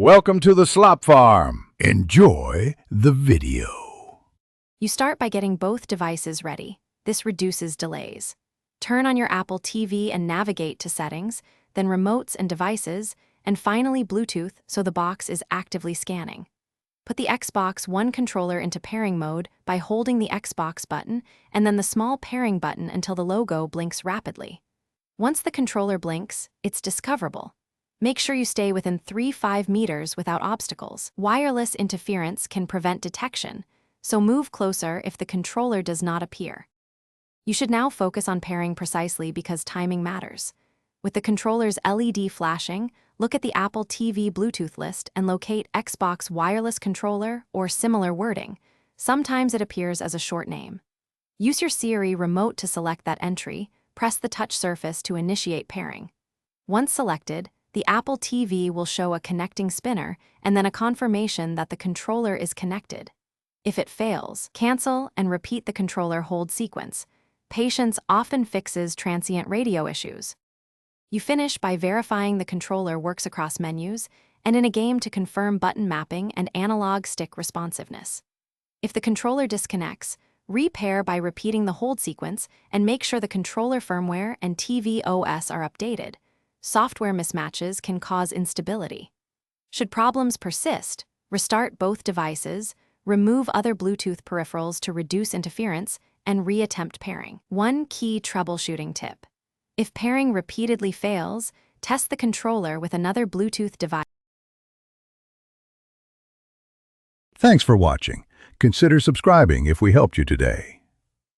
Welcome to the Slop Farm. Enjoy the video. You start by getting both devices ready. This reduces delays. Turn on your Apple TV and navigate to Settings, then Remotes and Devices, and finally Bluetooth so the box is actively scanning. Put the Xbox One controller into pairing mode by holding the Xbox button and then the small pairing button until the logo blinks rapidly. Once the controller blinks, it's discoverable. Make sure you stay within 3-5 meters without obstacles. Wireless interference can prevent detection, so move closer if the controller does not appear. You should now focus on pairing precisely because timing matters. With the controller's LED flashing, look at the Apple TV Bluetooth list and locate Xbox Wireless Controller or similar wording. Sometimes it appears as a short name. Use your Siri remote to select that entry. Press the touch surface to initiate pairing. Once selected, the Apple TV will show a connecting spinner and then a confirmation that the controller is connected. If it fails, cancel and repeat the controller hold sequence. Patience often fixes transient radio issues. You finish by verifying the controller works across menus and in a game to confirm button mapping and analog stick responsiveness. If the controller disconnects, repair by repeating the hold sequence and make sure the controller firmware and TV OS are updated. Software mismatches can cause instability. Should problems persist, restart both devices, remove other Bluetooth peripherals to reduce interference, and reattempt pairing. One key troubleshooting tip. If pairing repeatedly fails, test the controller with another Bluetooth device. Thanks for watching. Consider subscribing if we helped you today.